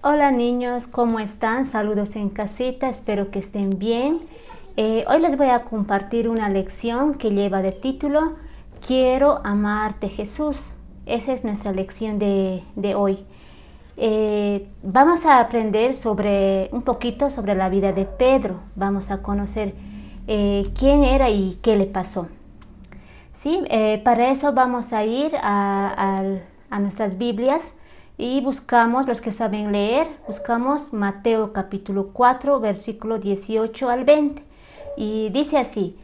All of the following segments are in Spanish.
Hola niños, ¿cómo están? Saludos en casita, espero que estén bien. Hoy les voy a compartir una lección que lleva de título Quiero amarte, Jesús. Esa es nuestra lección de hoy. Vamos a aprender un poquito sobre la vida de Pedro. Vamos a conocer quién era y qué le pasó. ¿Sí? Para eso vamos a ir a nuestras Biblias y buscamos, los que saben leer, buscamos Mateo capítulo 4, versículo 18 al 20. Y dice así: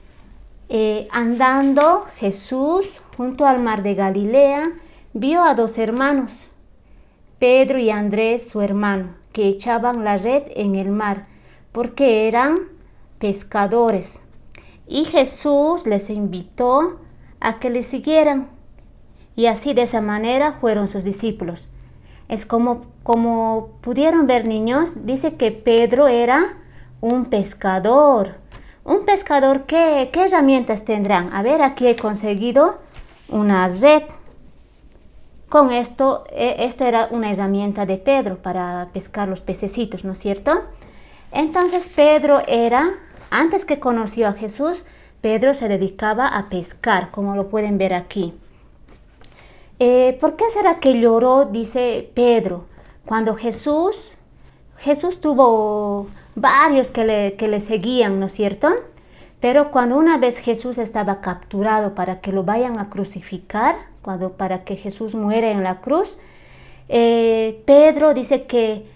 andando Jesús junto al mar de Galilea, vio a dos hermanos, Pedro y Andrés su hermano, que echaban la red en el mar, porque eran pescadores. Y Jesús les invitó a que le siguieran. Y así de esa manera fueron sus discípulos. Es como pudieron ver, niños, dice que Pedro era un pescador. Un pescador, ¿qué herramientas tendrán? A ver, aquí he conseguido una red. Con esto era una herramienta de Pedro para pescar los pececitos, ¿no es cierto? Entonces Pedro antes que conoció a Jesús, Pedro se dedicaba a pescar, como lo pueden ver aquí. ¿Por qué será que lloró? Dice Pedro. Cuando Jesús tuvo varios que le seguían, ¿no es cierto? Pero cuando una vez Jesús estaba capturado para que lo vayan a crucificar, para que Jesús muera en la cruz, Pedro dice que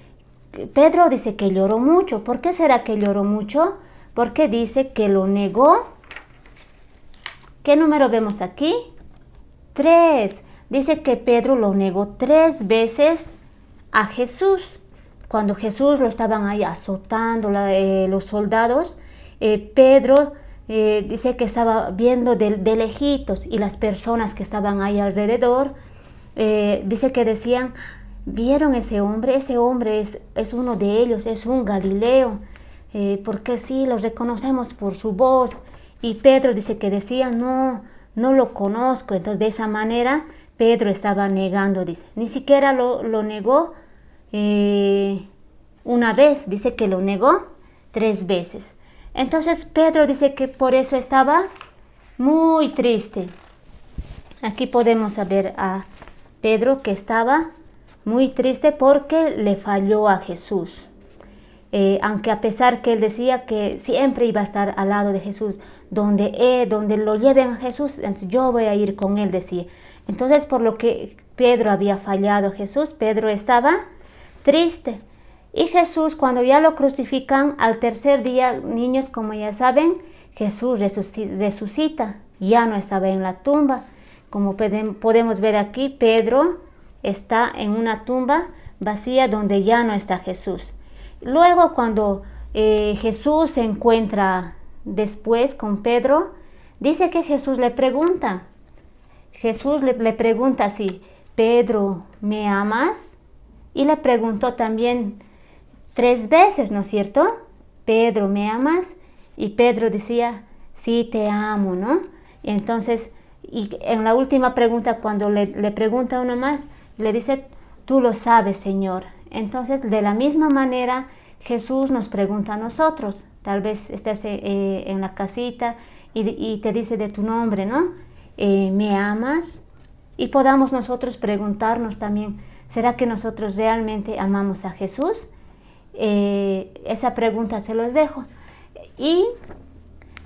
lloró mucho. ¿Por qué será que lloró mucho? Porque dice que lo negó. ¿Qué número vemos aquí? 3. Dice que Pedro lo negó 3 veces a Jesús. Cuando Jesús lo estaban ahí azotando los soldados, Pedro dice que estaba viendo de lejitos, y las personas que estaban ahí alrededor, dice que decían: ¿vieron ese hombre? Ese hombre es uno de ellos, es un Galileo, porque sí, lo reconocemos por su voz. Y Pedro dice que decía: no lo conozco. Entonces de esa manera Pedro estaba negando, dice. Ni siquiera lo negó una vez, dice que lo negó 3 veces. Entonces Pedro dice que por eso estaba muy triste. Aquí podemos ver a Pedro que estaba muy triste porque le falló a Jesús. Aunque a pesar que él decía que siempre iba a estar al lado de Jesús, donde lo lleven a Jesús, entonces yo voy a ir con él, decía. Entonces, por lo que Pedro había fallado a Jesús, Pedro estaba triste. Y Jesús, cuando ya lo crucifican, al tercer día, niños, como ya saben, Jesús resucita, ya no estaba en la tumba. Como podemos ver aquí, Pedro está en una tumba vacía donde ya no está Jesús. Luego, cuando Jesús se encuentra después con Pedro, dice que Jesús le pregunta así: Pedro, ¿me amas? Y le preguntó también 3 veces, ¿no es cierto? Pedro, ¿me amas? Y Pedro decía: sí, te amo, ¿no? Y entonces, y en la última pregunta, cuando le pregunta uno más, le dice: tú lo sabes, Señor. Entonces, de la misma manera, Jesús nos pregunta a nosotros. Tal vez estés en la casita y te dice de tu nombre, ¿no? ¿Me amas? Y podamos nosotros preguntarnos también: ¿será que nosotros realmente amamos a Jesús? Esa pregunta se los dejo. Y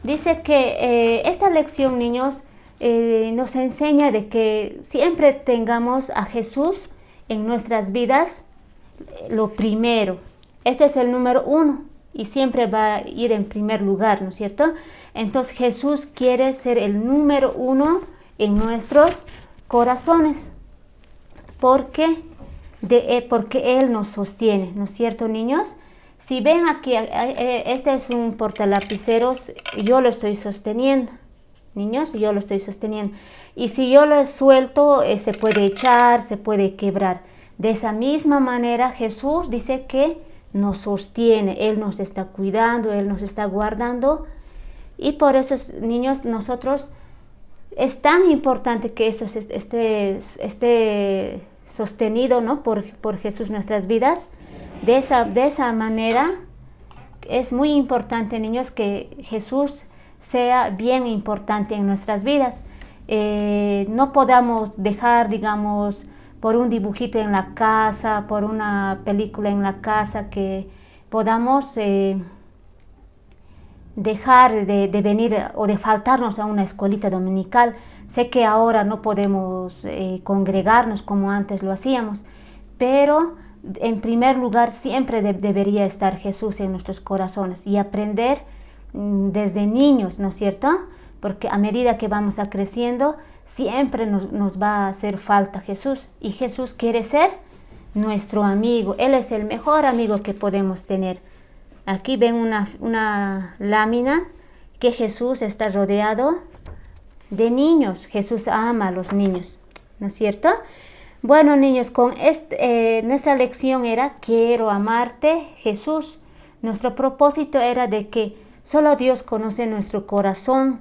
dice que esta lección, niños, nos enseña de que siempre tengamos a Jesús en nuestras vidas lo primero. Este es el número 1 y siempre va a ir en primer lugar, ¿no es cierto? Entonces Jesús quiere ser el número 1 en nuestros corazones, porque Él nos sostiene, ¿no es cierto, niños? Si ven aquí, este es un portalapiceros, yo lo estoy sosteniendo, niños, yo lo estoy sosteniendo. Y si yo lo suelto, se puede echar, se puede quebrar. De esa misma manera, Jesús dice que nos sostiene, Él nos está cuidando, Él nos está guardando. Y por eso, niños, nosotros es tan importante que esto esté sostenido, ¿no? por Jesús nuestras vidas. De esa manera es muy importante, niños, que Jesús sea bien importante en nuestras vidas. No podamos dejar, digamos, por un dibujito en la casa, por una película en la casa, que podamos dejar de venir o de faltarnos a una escuelita dominical. Sé que ahora no podemos congregarnos como antes lo hacíamos, pero en primer lugar siempre debería estar Jesús en nuestros corazones y aprender desde niños, ¿no es cierto? Porque a medida que vamos creciendo, siempre nos va a hacer falta Jesús, y Jesús quiere ser nuestro amigo. Él es el mejor amigo que podemos tener. Aquí ven una lámina que Jesús está rodeado de niños. Jesús ama a los niños, ¿no es cierto? Bueno, niños, con nuestra lección era quiero amarte, Jesús. Nuestro propósito era de que solo Dios conoce nuestro corazón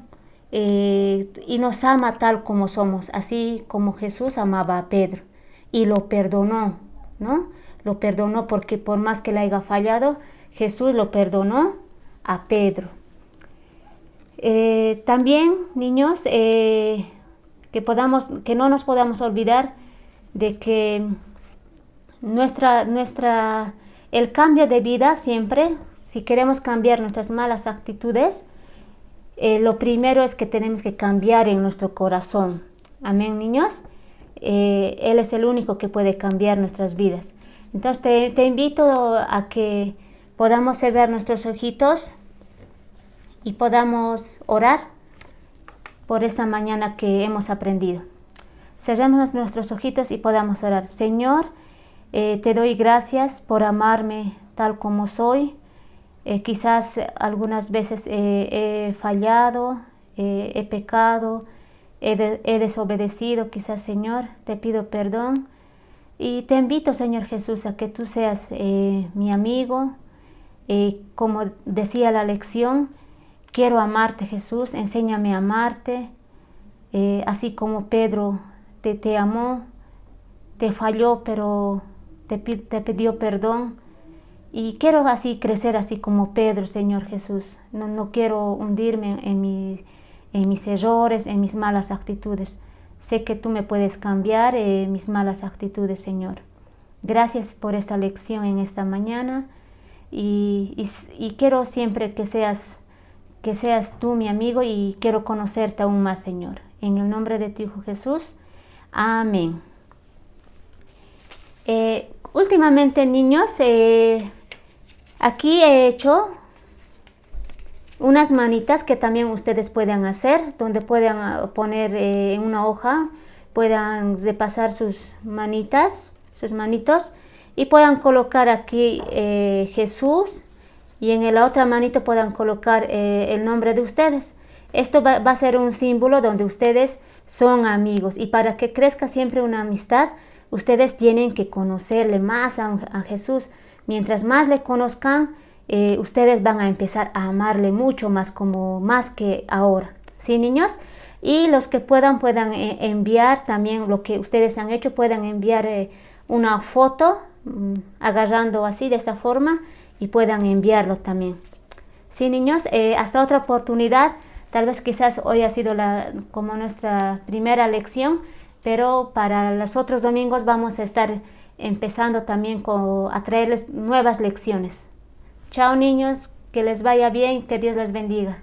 y nos ama tal como somos, así como Jesús amaba a Pedro y lo perdonó, ¿no? Lo perdonó porque por más que le haya fallado, Jesús lo perdonó a Pedro. También, niños, que no nos podamos olvidar de que el cambio de vida siempre, si queremos cambiar nuestras malas actitudes, lo primero es que tenemos que cambiar en nuestro corazón. Amén, niños. Él es el único que puede cambiar nuestras vidas. Entonces te invito a que podamos cerrar nuestros ojitos y podamos orar por esta mañana que hemos aprendido. Cerremos nuestros ojitos y podamos orar. Señor, te doy gracias por amarme tal como soy. Quizás algunas veces he fallado, he pecado, he desobedecido. Quizás, Señor, te pido perdón. Y te invito, Señor Jesús, a que tú seas mi amigo. Como decía la lección, quiero amarte, Jesús. Enséñame a amarte. Así como Pedro te amó, te falló, pero te pidió perdón. Y quiero así crecer así como Pedro, Señor Jesús. No quiero hundirme en mis errores, en mis malas actitudes. Sé que tú me puedes cambiar mis malas actitudes, Señor. Gracias por esta lección en esta mañana. Y quiero siempre que seas tú mi amigo, y quiero conocerte aún más, Señor. En el nombre de tu Hijo Jesús. Amén. Últimamente, niños, aquí he hecho unas manitas que también ustedes pueden hacer, donde puedan poner en una hoja, puedan repasar sus manitos, y puedan colocar aquí Jesús, y en la otra manito puedan colocar el nombre de ustedes. Esto va a ser un símbolo donde ustedes son amigos, y para que crezca siempre una amistad, ustedes tienen que conocerle más a Jesús. Mientras más le conozcan, ustedes van a empezar a amarle mucho más, como más que ahora. ¿Sí, niños? Y los que puedan enviar también lo que ustedes han hecho, puedan enviar una foto agarrando así de esta forma, y puedan enviarlo también. ¿Sí, niños? Hasta otra oportunidad. Tal vez quizás hoy ha sido como nuestra primera lección, pero para los otros domingos vamos a estar empezando también a traerles nuevas lecciones. Chao, niños, que les vaya bien, que Dios les bendiga.